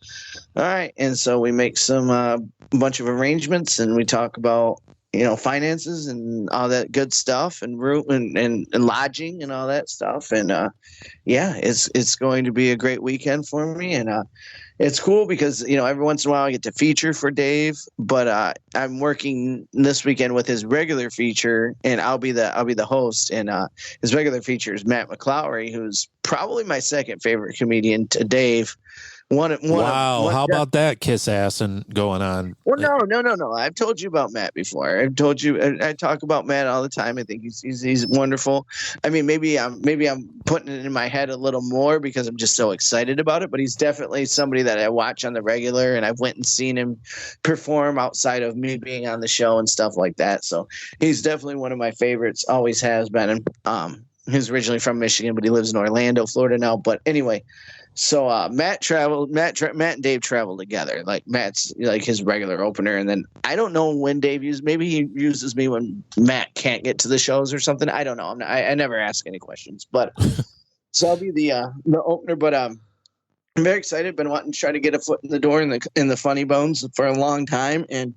All right. And so we make some bunch of arrangements, and we talk about finances and all that good stuff, and room and lodging and all that stuff. And it's going to be a great weekend for me. And it's cool because every once in a while I get to feature for Dave, but I'm working this weekend with his regular feature, and I'll be the host. And his regular feature is Matt McClowry, who's probably my second favorite comedian to Dave. Wow, how about that kiss ass and going on? Well, no. I've told you about Matt before. I've told you. I talk about Matt all the time. I think he's wonderful. I mean, maybe I'm putting it in my head a little more because I'm just so excited about it. But he's definitely somebody that I watch on the regular, and I've went and seen him perform outside of me being on the show and stuff like that. So he's definitely one of my favorites. Always has been. He's originally from Michigan, but he lives in Orlando, Florida now. But anyway. So Matt and Dave travel together. Like Matt's like his regular opener, and then I don't know when Dave uses. Maybe he uses me when Matt can't get to the shows or something. I don't know. I never ask any questions, but so I'll be the opener. But I'm very excited. Been wanting to try to get a foot in the door in the Funny Bones for a long time, and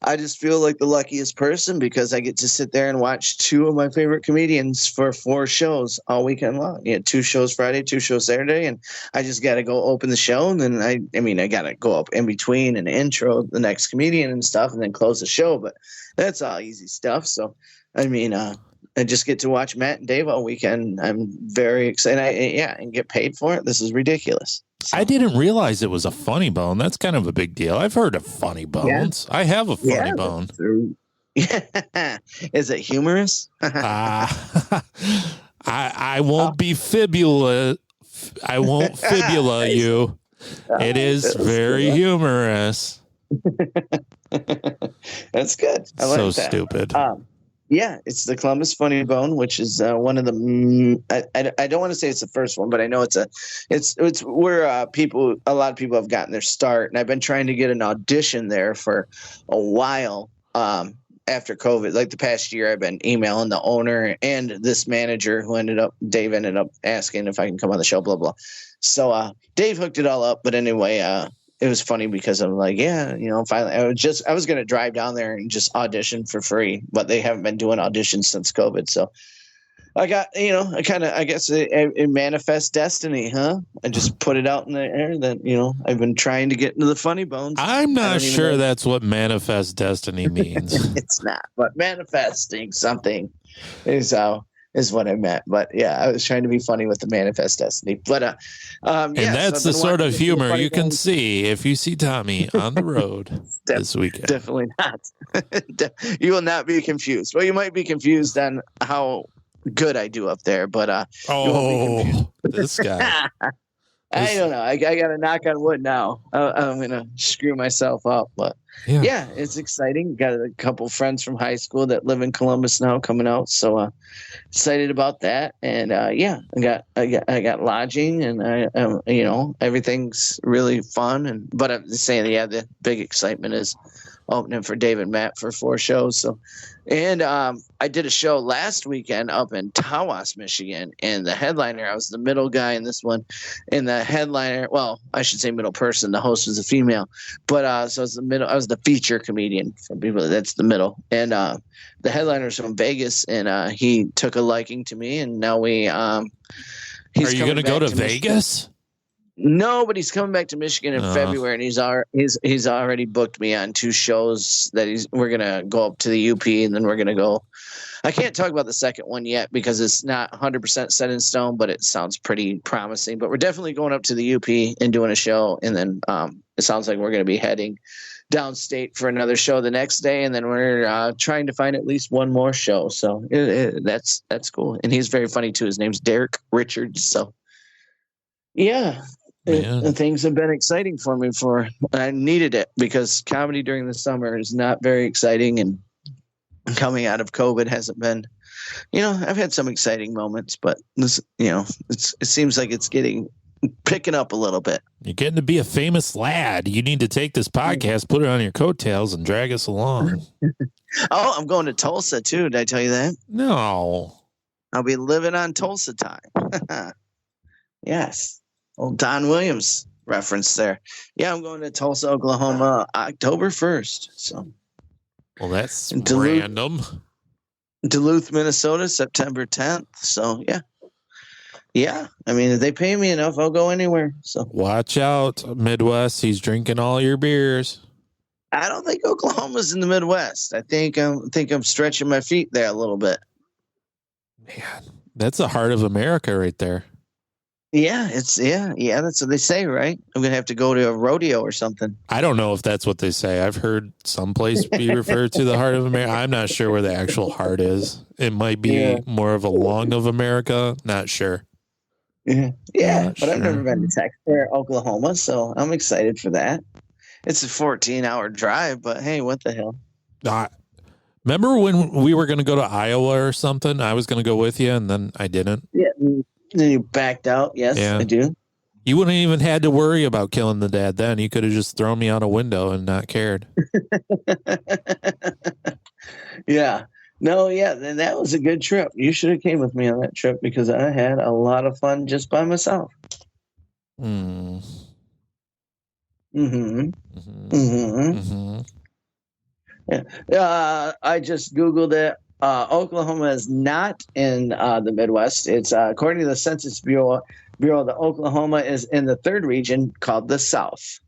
I just feel like the luckiest person because I get to sit there and watch two of my favorite comedians for 4 shows all weekend long. 2 shows Friday, 2 shows Saturday, and I just got to go open the show, and then I got to go up in between and intro the next comedian and stuff, and then close the show. But that's all easy stuff. So I just get to watch Matt and Dave all weekend. I'm very excited. And get paid for it. This is ridiculous. So. I didn't realize it was a funny bone. That's kind of a big deal. I've heard of funny bones. Yeah. I have a funny bone. Yeah. Is it humorous? I won't be fibula. I won't fibula you. It is very humorous. That's good. I like so that. Stupid. Yeah, it's the Columbus Funny Bone, which is one of the. I don't want to say it's the first one, but I know it's where a lot of people have gotten their start, and I've been trying to get an audition there for a while. After COVID, like the past year, I've been emailing the owner and this manager Dave ended up asking if I can come on the show, blah blah. So Dave hooked it all up, but anyway, it was funny because I'm like, finally, I was going to drive down there and just audition for free, but they haven't been doing auditions since COVID. So I got, I guess it manifests destiny, huh? I just put it out in the air that, I've been trying to get into the Funny Bones. I'm not sure that's what manifest destiny means. It's not, but manifesting something is what I meant. But yeah, I was trying to be funny with the manifest destiny. But and that's the sort of humor you can see if you see Tommy on the road this weekend. Definitely not. You will not be confused. Well, you might be confused on how good I do up there, but this guy. I don't know. I got to knock on wood now. I'm gonna screw myself up, but yeah, it's exciting. Got a couple friends from high school that live in Columbus now coming out, so excited about that. And I got lodging, and everything's really fun. But I'm just saying, the big excitement is opening for Dave and Matt for 4 shows. So, and I did a show last weekend up in Tawas, Michigan, and the headliner, I was the middle guy in this one, and the headliner, well, I should say middle person. The host was a female, but so I was the feature comedian for people. That's the middle, and the headliner's from Vegas, and he took a liking to me, and now we. Are you going to go to Vegas? No, but he's coming back to Michigan in February, and he's already booked me on 2 shows that we're gonna go up to the UP, and then we're gonna go. I can't talk about the second one yet because it's not 100% set in stone, but it sounds pretty promising. But we're definitely going up to the UP and doing a show, and then it sounds like we're gonna be heading downstate for another show the next day, and then we're trying to find at least one more show. So that's cool, and he's very funny too. His name's Derek Richards. So yeah. Things have been exciting for me. I needed it because comedy during the summer is not very exciting, and coming out of COVID hasn't been. I've had some exciting moments, but this, it seems like it's picking up a little bit. You're getting to be a famous lad. You need to take this podcast, put it on your coattails, and drag us along. Oh, I'm going to Tulsa too. Did I tell you that? No. I'll be living on Tulsa time. Yes. Old Don Williams reference there. Yeah, I'm going to Tulsa, Oklahoma, October 1st. So, well, that's random. Duluth, Minnesota, September 10th. So, yeah. I mean, if they pay me enough, I'll go anywhere. So, watch out, Midwest. He's drinking all your beers. I don't think Oklahoma's in the Midwest. I think I'm stretching my feet there a little bit. Man, that's the heart of America right there. Yeah, that's what they say, right? I'm gonna have to go to a rodeo or something. I don't know if that's what they say. I've heard someplace be referred to the heart of America. I'm not sure where the actual heart is. It might be more of a lung of America. Not sure. Yeah, but I've never been to Texas or Oklahoma, so I'm excited for that. It's a 14-hour drive, but hey, what the hell? Remember when we were going to go to Iowa or something? I was going to go with you, and then I didn't. Yeah. Then you backed out. Yes, I do. You wouldn't even had to worry about killing the dad then. You could have just thrown me out a window and not cared. Yeah. No, yeah. Then that was a good trip. You should have came with me on that trip because I had a lot of fun just by myself. Mm-hmm. Yeah. I just Googled it. Oklahoma is not in the Midwest. It's according to the Census Bureau, the Oklahoma is in the 3rd region called the South.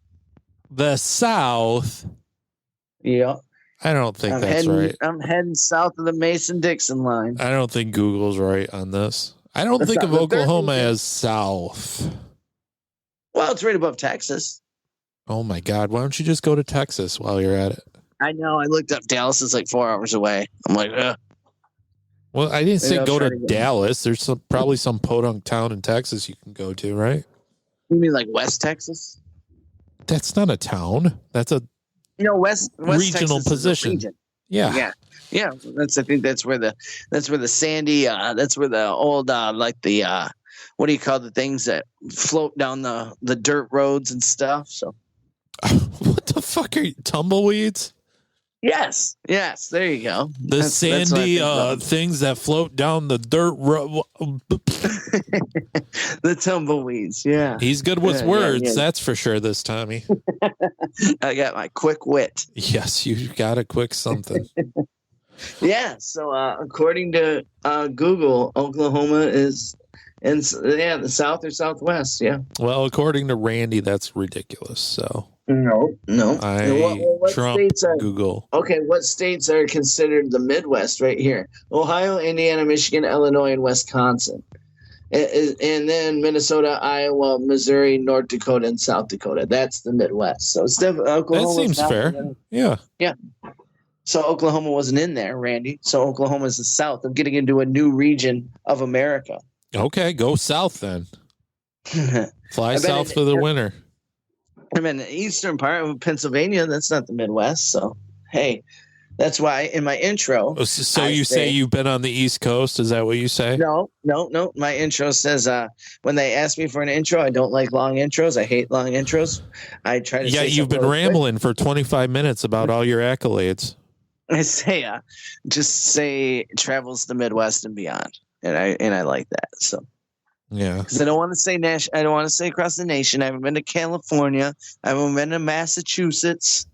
The South? Yeah. I don't think that's right. I'm heading south of the Mason-Dixon line. I don't think Google's right on this. I don't think of Oklahoma as South. Well, it's right above Texas. Oh, my God. Why don't you just go to Texas while you're at it? I looked up Dallas. It's like 4 hours away. I'm like, ugh. Well, I didn't say go to Dallas. There's probably some podunk town in Texas you can go to, right? You mean like West Texas? That's not a town. That's a West regional Texas position. Region. Yeah. I think that's where the sandy. That's where the old like the what do you call the things that float down the dirt roads and stuff? So. What the fuck are you, tumbleweeds? Yes, there you go. That's sandy things that float down the dirt road. The tumbleweeds, yeah. He's good with words, that's for sure, this Tommy. I got my quick wit. Yes, you got a quick something. Yeah, so according to Google, Oklahoma is in the South or Southwest, yeah. Well, according to Randy, that's ridiculous, so... No. What Trump states are, Google. Okay, what states are considered the Midwest right here? Ohio, Indiana, Michigan, Illinois, and Wisconsin. And then Minnesota, Iowa, Missouri, North Dakota, and South Dakota. That's the Midwest. So it's definitely Oklahoma. That seems fair. Yeah. So Oklahoma wasn't in there, Randy. So Oklahoma is the South. I'm getting into a new region of America. Okay, go south then. Fly south for the winter. I'm in the eastern part of Pennsylvania. That's not the Midwest. So, hey, that's why in my intro. So you say you've been on the East Coast? Is that what you say? No. My intro says when they ask me for an intro, I don't like long intros. I hate long intros. I try to. Yeah, you've been rambling for 25 minutes about all your accolades. I say, just say travels the Midwest and beyond, and I like that. So. Yeah, because I don't want to say I don't want to say across the nation. I haven't been to California. I haven't been to Massachusetts.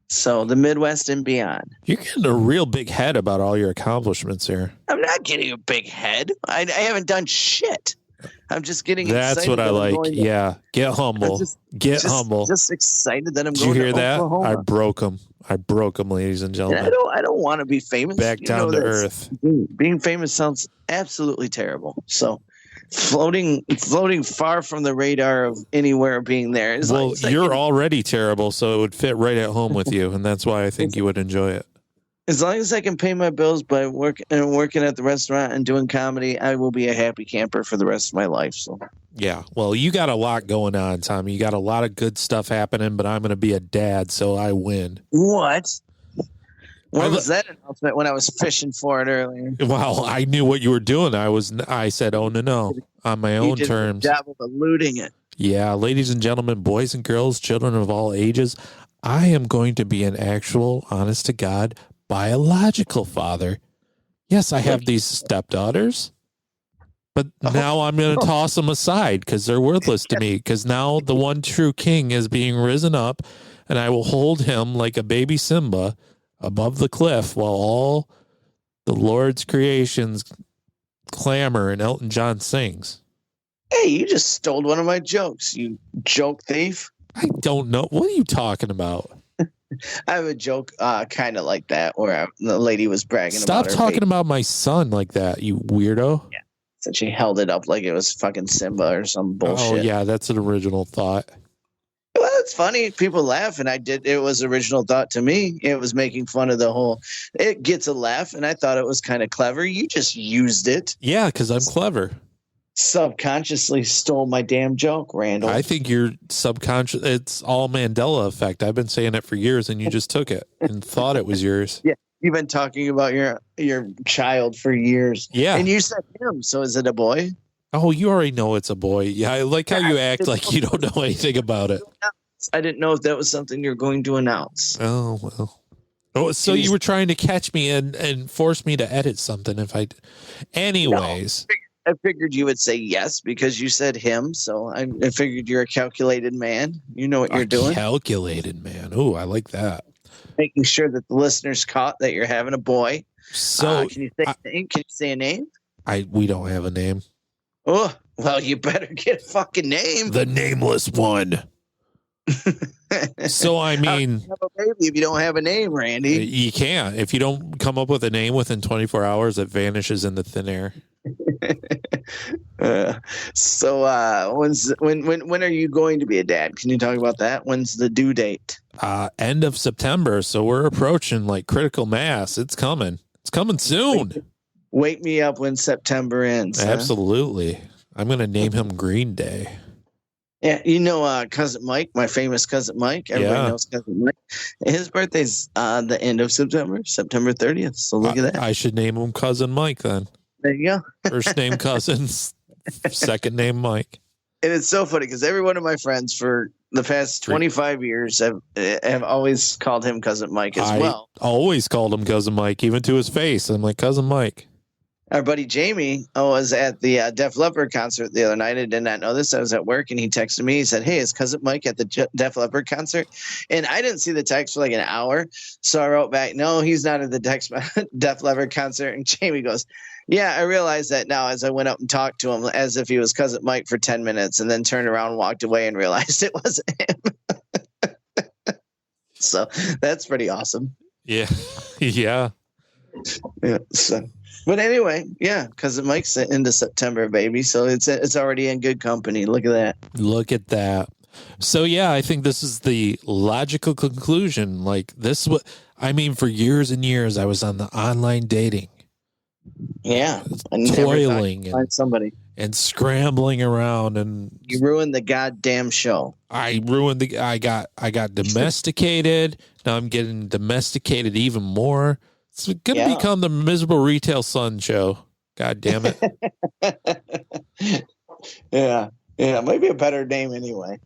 So the Midwest and beyond. You're getting a real big head about all your accomplishments here. I'm not getting a big head. I haven't done shit. I'm just getting That's excited. what I like. Yeah. Get humble. Get humble. Just excited that I'm Did going you hear to that? Oklahoma. I broke him. ladies and gentlemen. And I don't want to be famous. Back down to earth. Being famous sounds absolutely terrible. So floating far from the radar of anywhere being there is you're already terrible, so it would fit right at home with you, and that's why I think you would enjoy it. As long as I can pay my bills by working at the restaurant and doing comedy, I will be a happy camper for the rest of my life. So yeah, well, you got a lot going on, Tommy. You got a lot of good stuff happening, but I'm going to be a dad, so I win. What? What was that announcement when I was fishing for it earlier? Well, I knew what you were doing. I said, oh, no, on my own terms. You did a job of eluding it. Yeah, ladies and gentlemen, boys and girls, children of all ages, I am going to be an actual, honest to God, biological father. Yes, I have these stepdaughters, but now I'm going to toss them aside because they're worthless to me, because now the one true king is being risen up, and I will hold him like a baby Simba above the cliff while all the Lord's creations clamor and Elton John sings. Hey, you just stole one of my jokes, you joke thief. I don't know. What are you talking about? I have a joke kind of like that where the lady was bragging about her talking about my son like that, you weirdo. Yeah. So she held it up like it was fucking Simba or some bullshit. Oh, yeah, that's an original thought. Well, it's funny. People laugh, and it was original thought to me. It was making fun of the whole, it gets a laugh, and I thought it was kind of clever. You just used it. Yeah, because I'm clever. Subconsciously stole my damn joke, Randall. I think you're subconscious. It's all Mandela effect. I've been saying it for years, and you just took it and thought it was yours. Yeah, you've been talking about your child for years. Yeah, and you said him. So is it a boy? Oh, you already know it's a boy. Yeah, I like how you act like you don't know anything about it. I didn't know if that was something you're going to announce. Oh, well. Oh, so you were trying to catch me and force me to edit something if I... Anyways. No, I figured you would say yes because you said him, so I figured you're a calculated man. You know what you're doing. Calculated man. Ooh, I like that. Making sure that the listeners caught that you're having a boy. So can you say a name? Can you say a name? We don't have a name. Oh, well, you better get a fucking name. The nameless one. So I mean, have a baby if you don't have a name, Randy. You can't. If you don't come up with a name within 24 hours, it vanishes into thin air. So when are you going to be a dad? Can you talk about that? When's the due date? End of September. So we're approaching like critical mass. It's coming. It's coming soon. Wake me up when September ends. Absolutely. Huh? I'm going to name him Green Day. Yeah, you know, Cousin Mike, my famous Cousin Mike. Everybody knows Cousin Mike. His birthday's the end of September 30th. So look at that. I should name him Cousin Mike then. There you go. First name Cousins, second name Mike. And it's so funny because every one of my friends for the past 25 years have always called him Cousin Mike as well. I always called him Cousin Mike, even to his face. I'm like, Cousin Mike. Our buddy Jamie was at the Def Leppard concert the other night. I did not know this. I was at work, and he texted me. He said, "Hey, is Cousin Mike at the Def Leppard concert?" And I didn't see the text for like an hour, so I wrote back, "No, he's not at the Def Leppard concert." And Jamie goes, "Yeah, I realized that now." As I went up and talked to him, as if he was Cousin Mike for 10 minutes, and then turned around and walked away and realized it wasn't him. So that's pretty awesome. Yeah, yeah. So. But anyway, yeah, Cousin Mike's into September, baby. So it's already in good company. Look at that. Look at that. So, yeah, I think this is the logical conclusion. Like, this is what I mean. For years and years, I was on the online dating. Yeah. Toiling. Find somebody. And scrambling around. And you ruined the goddamn show. I got domesticated. Now I'm getting domesticated even more. It's going to become the Miserable Retail Son show. God damn it. Yeah. Maybe a better name anyway.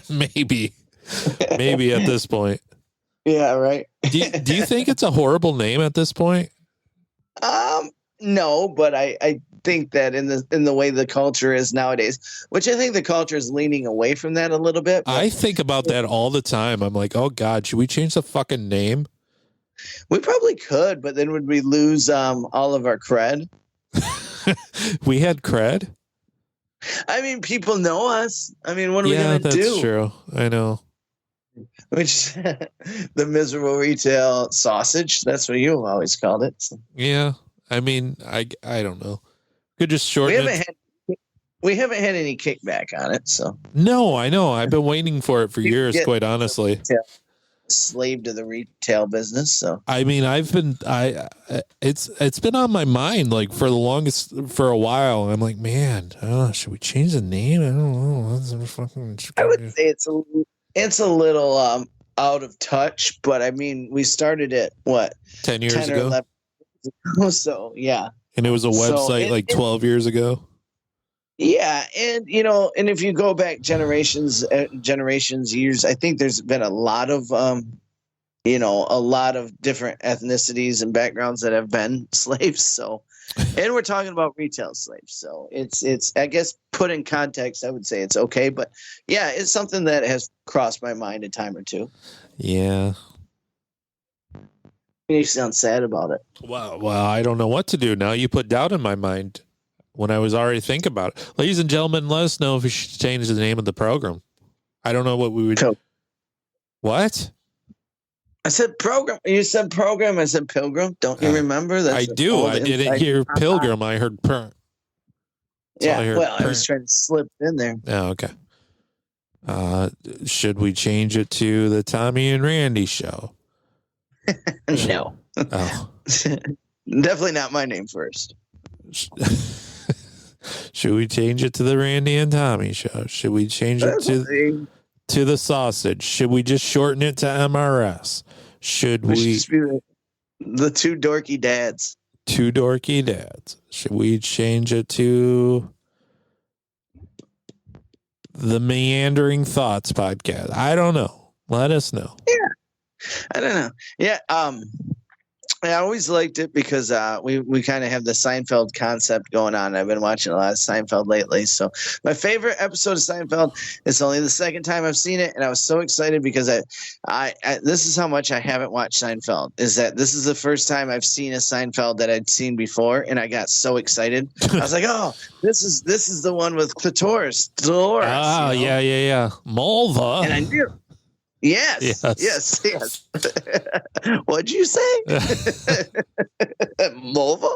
Maybe at this point. Yeah, right. Do you think it's a horrible name at this point? No, but I think that in the way the culture is nowadays, which I think the culture is leaning away from that a little bit. I think about that all the time. I'm like, oh God, should we change the fucking name? We probably could, but then would we lose all of our cred? We had cred. I mean, people know us. I mean, what are we going to do? Yeah, that's true. I know. Which the miserable retail sausage. That's what you always called it. So. Yeah. I mean, I don't know. Could just shorten we haven't had any kickback on it. So no, I know. I've been waiting for it for years, quite honestly. Slave to the retail business. So I mean, it's been on my mind like for a while. I'm like, man, should we change the name? I don't know. I would say it's a little out of touch, but I mean, we started it 10 years ago. 11 years ago, so yeah. And it was a website 12 years ago. Yeah, and and if you go back generations, years, I think there's been a lot of a lot of different ethnicities and backgrounds that have been slaves. So, and we're talking about retail slaves. So it's I guess put in context, I would say it's okay, but yeah, it's something that has crossed my mind a time or two. Yeah. You sound sad about it. Well, I don't know what to do now. You put doubt in my mind when I was already thinking about it. Ladies and gentlemen, let us know if we should change the name of the program. I don't know what we would do. What? I said program. You said program. I said pilgrim. Don't you remember? I do. I didn't hear pilgrim. I heard per. Yeah. I was trying to slip in there. Oh, okay. Should we change it to the Tommy and Randy show? No. Oh. Definitely not my name first. Should we change it to the Randy and Tommy show? Should we change it to the sausage? Should we just shorten it to MRS? Should we just be the two dorky dads? Two dorky dads. Should we change it to the Meandering Thoughts podcast? I don't know. Let us know. Yeah. I don't know. Yeah. I always liked it because we kind of have the Seinfeld concept going on. I've been watching a lot of Seinfeld lately. So my favorite episode of Seinfeld is only the second time I've seen it, and I was so excited because I this is how much I haven't watched Seinfeld. Is that this is the first time I've seen a Seinfeld that I'd seen before, and I got so excited. I was like, oh, this is the one with Dolores. Oh, yeah. Mulva. And I knew. Yes. What'd you say? Mulva?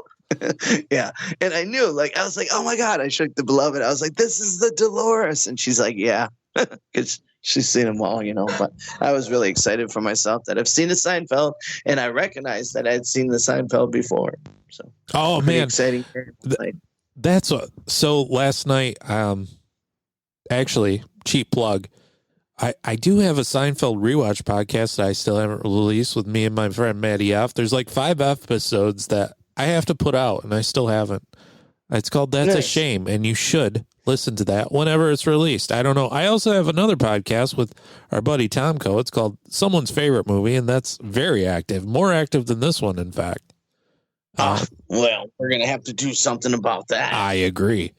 Yeah. And I knew, I was like, oh my God, I shook the beloved. I was like, this is the Dolores. And she's like, yeah, because she's seen them all, but I was really excited for myself that I've seen a Seinfeld, and I recognized that I'd seen the Seinfeld before. So, oh man, exciting. So last night, actually, cheap plug. I do have a Seinfeld rewatch podcast that I still haven't released with me and my friend Maddie F. There's 5 episodes that I have to put out, and I still haven't. It's called That's a Shame, and you should listen to that whenever it's released. I don't know. I also have another podcast with our buddy Tomko. It's called Someone's Favorite Movie, and that's very active. More active than this one, in fact. Well, we're going to have to do something about that. I agree.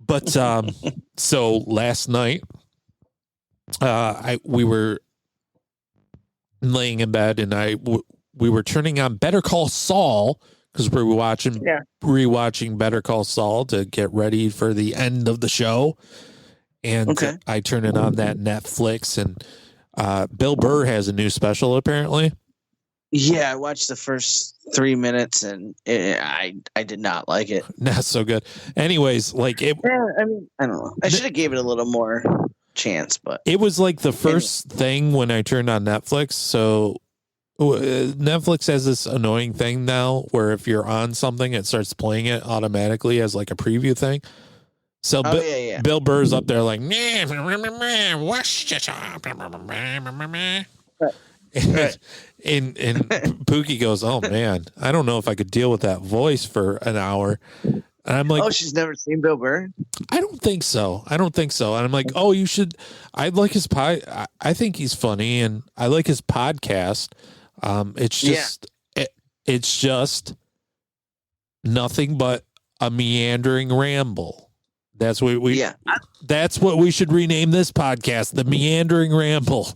But so last night, we were laying in bed, and we were turning on Better Call Saul because we're rewatching Better Call Saul to get ready for the end of the show. And I turned it on that Netflix, and Bill Burr has a new special apparently. Yeah, I watched the first 3 minutes, and I did not like it. Not so good. Anyways, I don't know. I should have gave it a little more chance, but it was the first thing when I turned on Netflix. So Netflix has this annoying thing now where if you're on something, it starts playing it automatically as a preview thing. So Bill Burr's up there and Pookie goes, oh man, I don't know if I could deal with that voice for an hour. And I'm like, oh, she's never seen Bill Burr? I don't think so. And I'm like, oh, you should. I like his I think he's funny, and I like his podcast. It's just nothing but a meandering ramble. That's what that's what we should rename this podcast, the Meandering Ramble.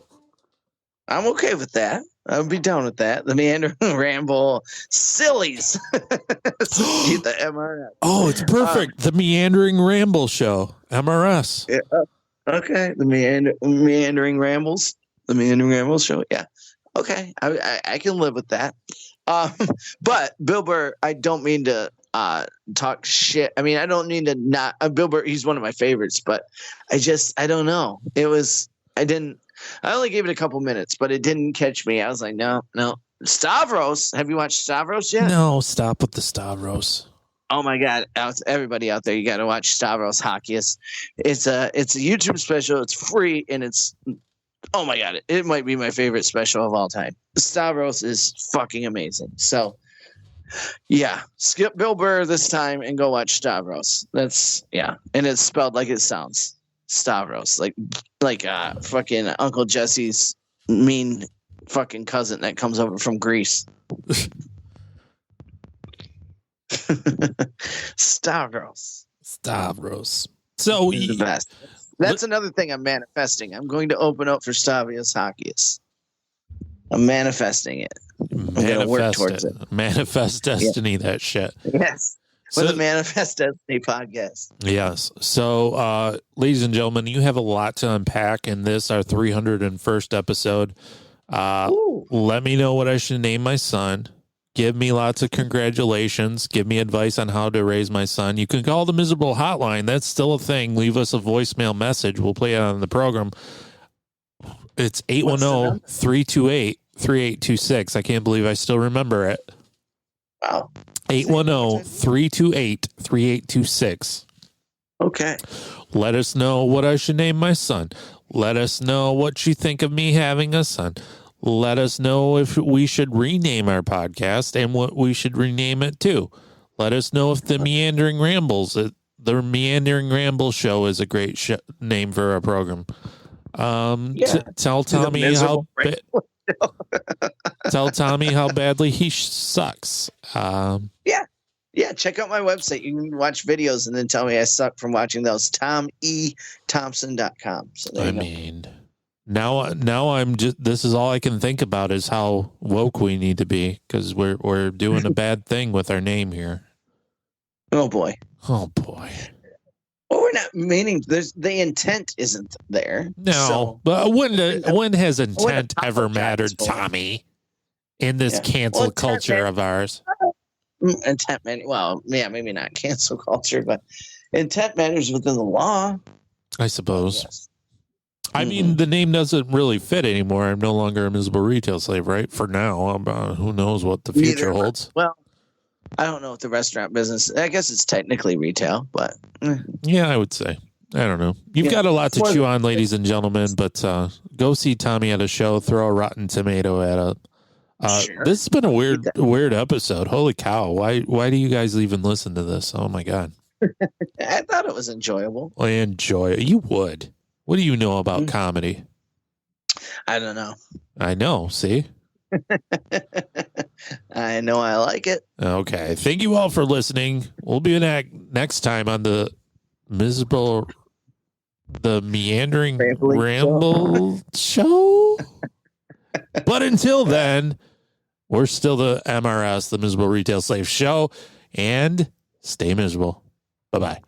I'm okay with that. I'd be down with that. The Meandering Ramble Sillies. Get the MRS. Oh, it's perfect. The Meandering Ramble Show. MRS. Yeah. Okay. The Meandering Rambles. The Meandering Rambles Show. Yeah. Okay. I can live with that. But Bill Burr, I don't mean to talk shit. I mean, I don't need to not Bill Burr. He's one of my favorites, but I don't know. I only gave it a couple minutes, but it didn't catch me. I was like, no. Stavros. Have you watched Stavros yet? No, stop with the Stavros. Oh my God. Everybody out there, you got to watch Stavros Hockeyist. It's a YouTube special. It's free. And it's, oh my God. It might be my favorite special of all time. Stavros is fucking amazing. So yeah, skip Bill Burr this time and go watch Stavros. And it's spelled like it sounds. Stavros, like fucking Uncle Jesse's mean fucking cousin that comes over from Greece. Stavros. So the best. That's another thing I'm manifesting. I'm going to open up for Stavros Hockeyist. I'm manifesting it. I'm going to work towards it. Manifest destiny, that shit. Yes. With the Manifest Destiny podcast. Yes. So, ladies and gentlemen, you have a lot to unpack in this, our 301st episode. Let me know what I should name my son. Give me lots of congratulations. Give me advice on how to raise my son. You can call the Miserable Hotline. That's still a thing. Leave us a voicemail message. We'll play it on the program. It's 810-328-3826. I can't believe I still remember it. Wow. 810-328-3826. Okay. Let us know what I should name my son. Let us know what you think of me having a son. Let us know if we should rename our podcast and what we should rename it to. Let us know if the Meandering Rambles, the Meandering Ramble Show is a great name for our program. Tell Tommy tell Tommy how badly he sucks. Yeah, check out my website. You can watch videos and then tell me I suck from watching those. TomEThompson.com. So now I'm just, this is all I can think about is how woke we need to be because we're doing a bad thing with our name here. Oh boy. Well, we're not meaning the intent isn't there. No, but when has intent ever mattered, Tommy, in this cancel culture of ours? Intent, maybe not cancel culture, but intent matters within the law, I suppose. I mean, the name doesn't really fit anymore. I'm no longer a miserable retail slave, right? For now, who knows what the future holds? Well, I don't know if the restaurant business. I guess it's technically retail, but yeah, I would say. I don't know. You've got a lot to chew on, ladies and gentlemen. But go see Tommy at a show. Throw a rotten tomato at a. Sure. This has been a weird episode. Holy cow! Why do you guys even listen to this? Oh my God! I thought it was enjoyable. I enjoy it. You would. What do you know about comedy? I don't know. I know. See. I know I like it. Okay. Thank you all for listening. We'll be back next time on the Meandering Ramble Show. But until then, we're still the MRS, the Miserable Retail Slave Show, and stay miserable. Bye-bye.